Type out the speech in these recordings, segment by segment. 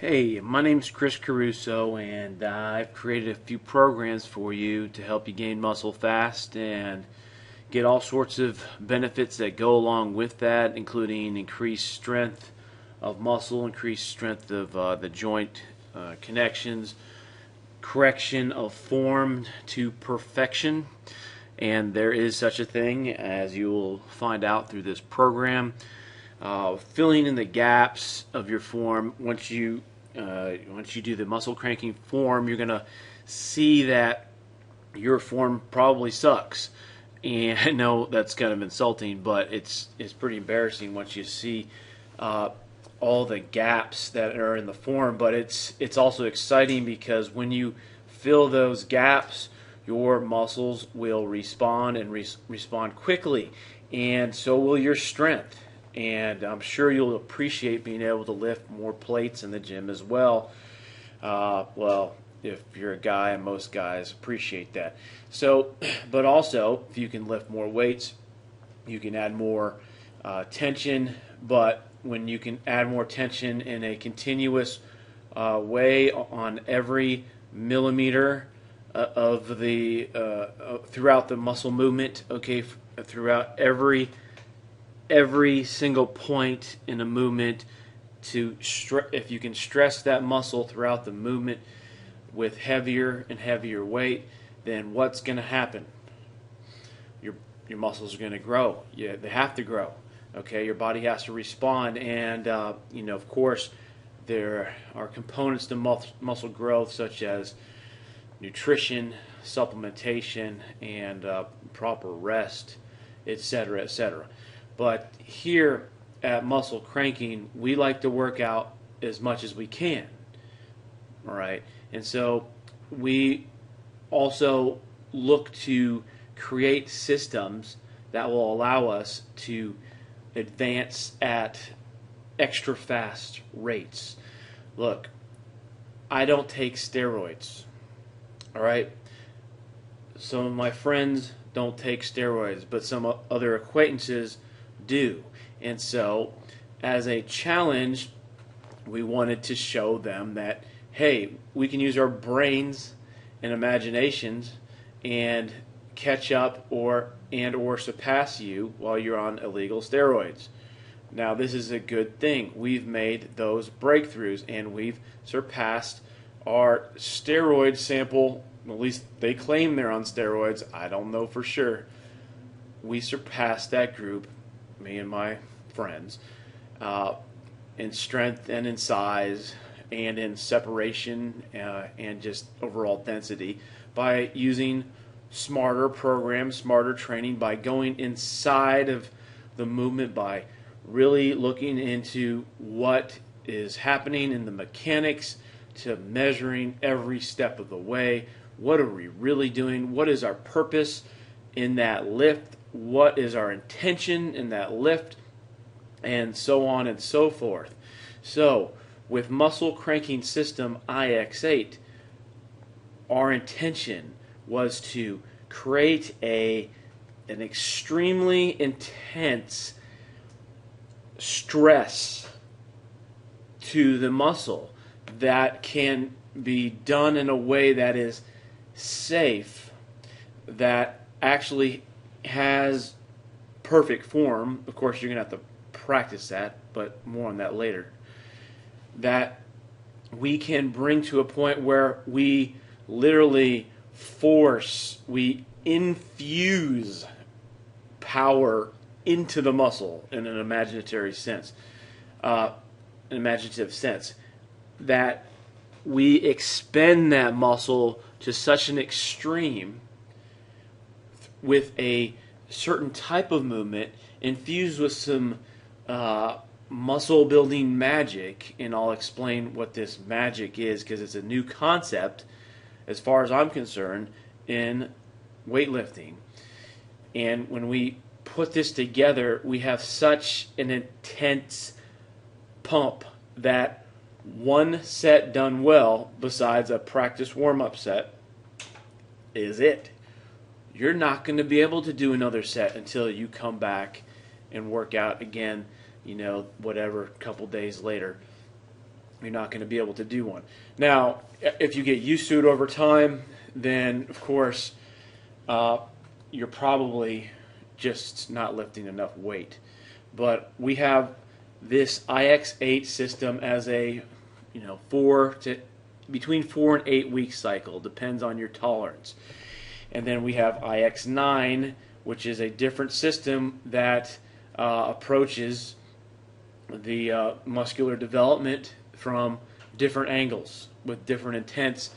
Hey, my name's Chris Caruso, and I've created a few programs for you to help you gain muscle fast and get all sorts of benefits that go along with that, including increased strength of muscle, increased strength of the joint connections, correction of form to perfection. And there is such a thing, as you will find out through this program, filling in the gaps of your form. Once you do the muscle cranking form, you're gonna see that your form probably sucks. And I know that's kind of insulting, but it's pretty embarrassing once you see all the gaps that are in the form. But it's also exciting because when you fill those gaps, your muscles will respond and respond quickly, and so will your strength. And I'm sure you'll appreciate being able to lift more plates in the gym as well. Well, if you're a guy, and most guys appreciate that. So, but also, if you can lift more weights, you can add more tension. But when you can add more tension in a continuous way on every millimeter of the throughout the muscle movement, okay, throughout every single point in a movement, if you can stress that muscle throughout the movement with heavier and heavier weight, then what's going to happen? Your muscles are going to grow. Yeah, they have to grow. Okay, your body has to respond, and of course, there are components to muscle growth such as nutrition, supplementation, and proper rest, etc., etc. But here at Muscle Cranking, we like to work out as much as we can. All right, and so we also look to create systems that will allow us to advance at extra fast rates. Look, I don't take steroids. All right, some of my friends don't take steroids, but some other acquaintances do. And so, as a challenge, we wanted to show them that, hey, we can use our brains and imaginations and catch up or surpass you while you're on illegal steroids. Now, this is a good thing. We've made those breakthroughs, and we've surpassed our steroid sample. At least they claim they're on steroids. I don't know for sure. We surpassed that group, me and my friends, in strength and in size and in separation and just overall density by using smarter programs, smarter training, by going inside of the movement, by really looking into what is happening in the mechanics, to measuring every step of the way. What are we really doing? What is our purpose in that lift? What is our intention in that lift? And so on and so forth. So, with muscle cranking system ix8, our intention was to create an extremely intense stress to the muscle that can be done in a way that is safe, that actually has perfect form. Of course, you're going to have to practice that, but more on that later. That we can bring to a point where we literally we infuse power into the muscle in an imaginative sense. That we expend that muscle to such an extreme with a certain type of movement infused with some muscle building magic, and I'll explain what this magic is because it's a new concept as far as I'm concerned in weightlifting. And when we put this together, we have such an intense pump that one set done well, besides a practice warm-up set, is it. You're not going to be able to do another set until you come back and work out again, whatever, couple days later. you're not going to be able to do one. Now, if you get used to it over time, then of course you're probably just not lifting enough weight. But we have this ix8 system as a between 4 and 8 week cycle, depends on your tolerance. And then we have ix9, which is a different system that approaches the muscular development from different angles with different intents,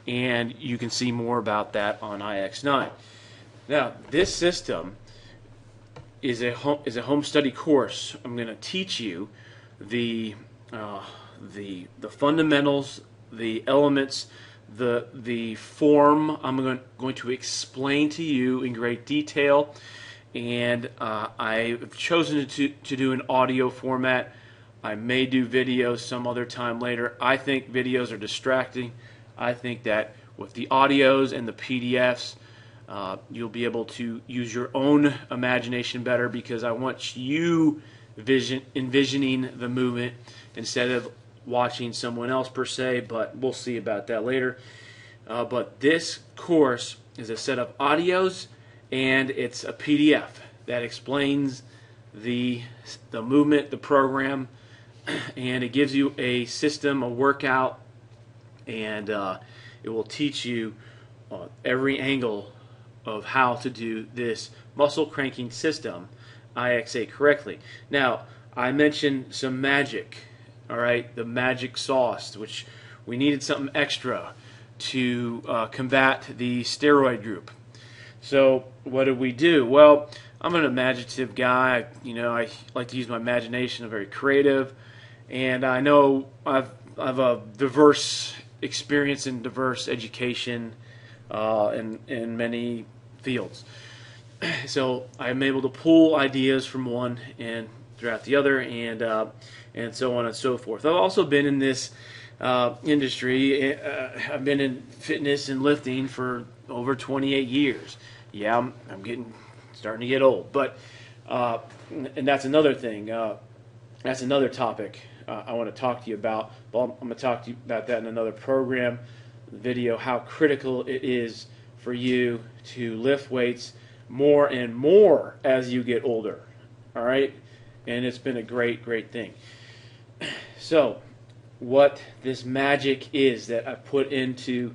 and you can see more about that on ix9. Now, this system is a home study course. I'm going to teach you the fundamentals, the elements, the form. I'm going to explain to you in great detail, and I've chosen to do an audio format. I may do videos some other time later. I think videos are distracting. I think that with the audios and the PDFs, you'll be able to use your own imagination better, because I want you envisioning the movement instead of watching someone else per se, but we'll see about that later. But this course is a set of audios, and it's a PDF that explains the movement, the program, and it gives you a system, a workout, and it will teach you every angle of how to do this muscle cranking system, ix8, correctly. Now, I mentioned some magic, all right, the magic sauce, which we needed something extra to combat the steroid group. So what did we do? Well, I'm an imaginative guy. I like to use my imagination. I'm very creative, and I know I've a diverse experience and diverse education in many fields. So I'm able to pull ideas from one and throughout the other, and so on and so forth. I've also been in this industry. I've been in fitness and lifting for over 28 years. Yeah, I'm starting to get old, but and that's another thing. That's another topic I want to talk to you about. Well, I'm going to talk to you about that in another program, video, how critical it is for you to lift weights more and more as you get older. All right? And it's been a great, great thing. So, what this magic is that I put into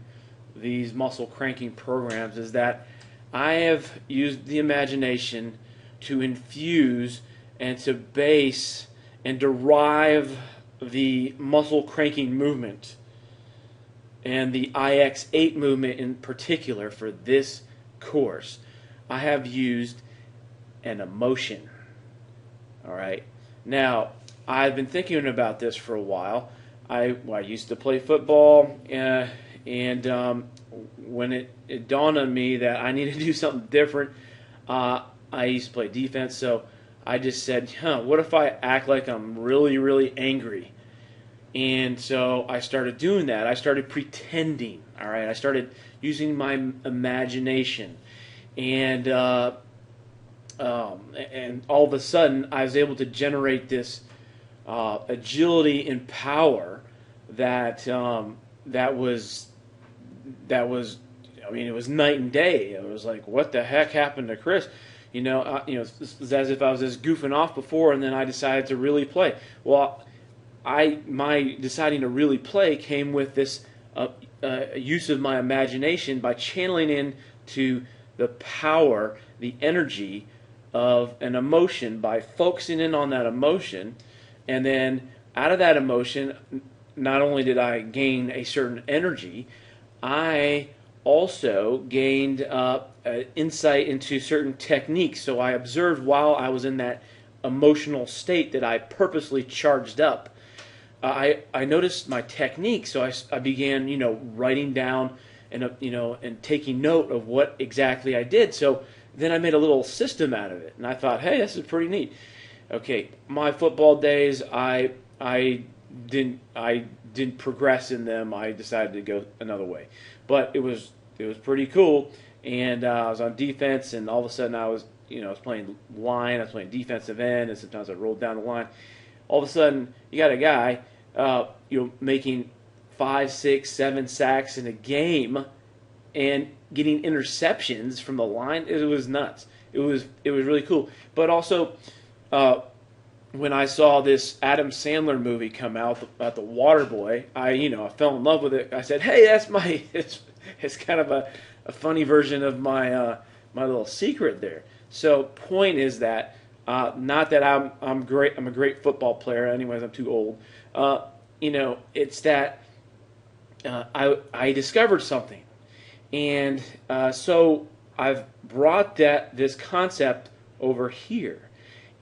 these muscle cranking programs is that I have used the imagination to infuse and to base and derive the muscle cranking movement and the ix8 movement in particular for this course. I have used an emotion. All right. Now, I've been thinking about this for a while. I used to play football, and when it dawned on me that I needed to do something different, I used to play defense, so I just said, what if I act like I'm really, really angry? And so I started doing that. I started pretending, all right? I started using my imagination. And all of a sudden, I was able to generate this agility and power that was, I mean, it was night and day. It was like, what the heck happened to Chris? It was as if I was just goofing off before, and then I decided to really play. Well, my deciding to really play came with this use of my imagination by channeling into the power, the energy of an emotion, by focusing in on that emotion, and then out of that emotion, not only did I gain a certain energy, I also gained insight into certain techniques. So I observed while I was in that emotional state that I purposely charged up. I noticed my technique, so I began, writing down and taking note of what exactly I did. So then I made a little system out of it, and I thought, hey, this is pretty neat. Okay, my football days, I didn't progress in them. I decided to go another way, but it was pretty cool. And I was on defense, and all of a sudden I was playing line. I was playing defensive end, and sometimes I rolled down the line. All of a sudden, you got a guy making 5, 6, 7 sacks in a game and getting interceptions from the line. It was nuts. It was really cool. But also, when I saw this Adam Sandler movie come out about the Waterboy, I fell in love with it. I said, "Hey, that's my." It's kind of a funny version of my my little secret there. So, point is that not that I'm great. I'm a great football player. Anyways, I'm too old. It's that I discovered something, and so I've brought this concept over here,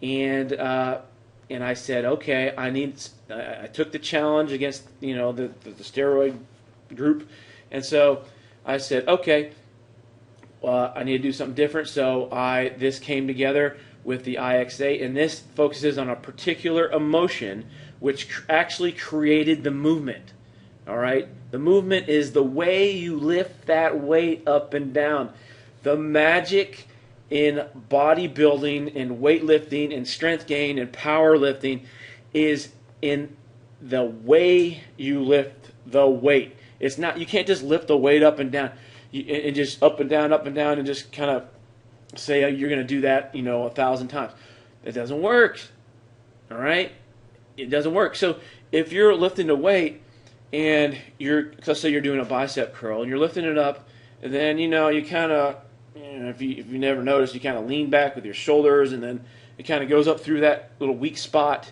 and I said, okay, I took the challenge against the steroid group, and so I said, okay, I need to do something different. So this came together with the ix8, and this focuses on a particular emotion which actually created the movement. All right, the movement is the way you lift that weight up and down. The magic in bodybuilding and weightlifting and strength gain and powerlifting is in the way you lift the weight. It's not, you can't just lift the weight up and down and just up and down, and just kind of say you're going to do that 1,000 times. It doesn't work. All right, it doesn't work. So if you're lifting the weight and let's say you're doing a bicep curl and you're lifting it up, and then you kind of, if you never noticed, you kind of lean back with your shoulders, and then it kind of goes up through that little weak spot,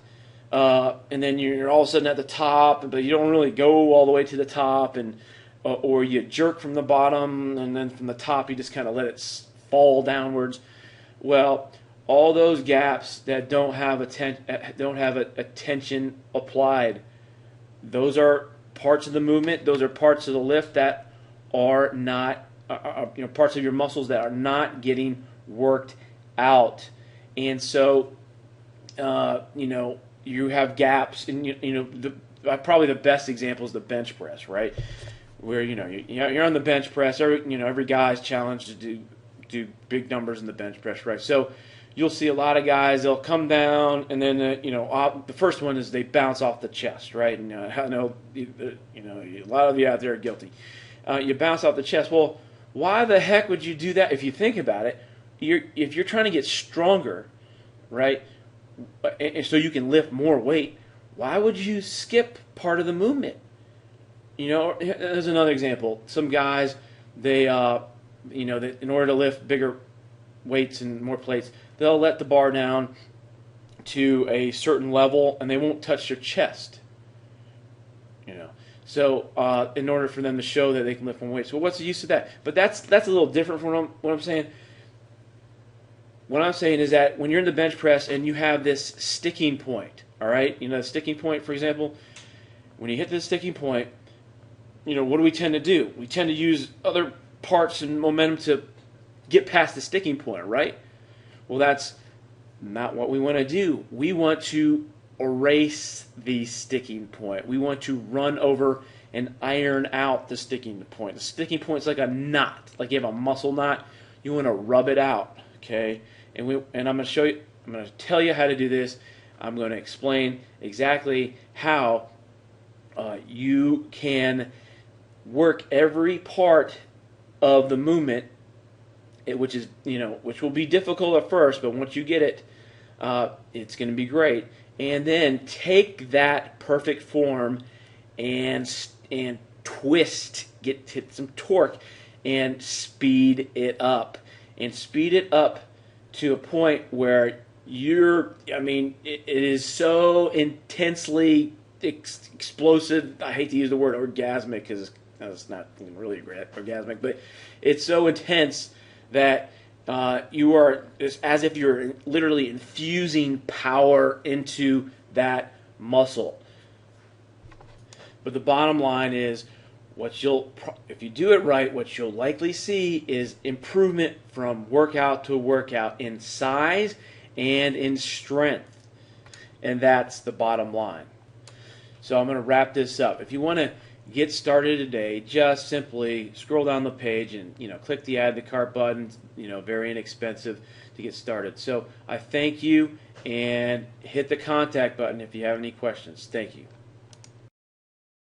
and then you're all of a sudden at the top, but you don't really go all the way to the top, and or you jerk from the bottom, and then from the top you just kind of let it fall downwards. Well, all those gaps that don't have attention applied, those are parts of the movement. Those are parts of the lift that are not, parts of your muscles that are not getting worked out, and so you have gaps. And probably the best example is the bench press, right? Where you're on the bench press. Every guy's challenged to do big numbers in the bench press, right? So you'll see a lot of guys, they'll come down, and then the first one is they bounce off the chest, right? And I know a lot of you out there are guilty. You bounce off the chest. Well, why the heck would you do that? If you think about it, if you're trying to get stronger, right, and so you can lift more weight, why would you skip part of the movement? There's another example. Some guys, they in order to lift bigger weights and more plates, they'll let the bar down to a certain level, and they won't touch their chest. So in order for them to show that they can lift more weights, well, what's the use of that? But that's a little different from what I'm saying. What I'm saying is that when you're in the bench press and you have this sticking point, all right, the sticking point, for example, when you hit this sticking point, what do we tend to do? We tend to use other parts and momentum to get past the sticking point, right? Well, that's not what we want to do. We want to erase the sticking point. We want to run over and iron out the sticking point. The sticking point is like a knot, like you have a muscle knot. You want to rub it out, okay? And I'm going to show you. I'm going to tell you how to do this. I'm going to explain exactly how you can work every part of the movement, which will be difficult at first, but once you get it, it's going to be great. And then take that perfect form and twist, hit some torque, and speed it up, to a point where it is so intensely explosive. I hate to use the word orgasmic because it's not really orgasmic, but it's so intense that it's as if you're literally infusing power into that muscle. But the bottom line is, if you do it right, what you'll likely see is improvement from workout to workout in size and in strength. And that's the bottom line. So I'm going to wrap this up. If you want to get started today, just simply scroll down the page and click the add to cart button. Very inexpensive to get started. So I thank you, and hit the contact button if you have any questions. Thank you.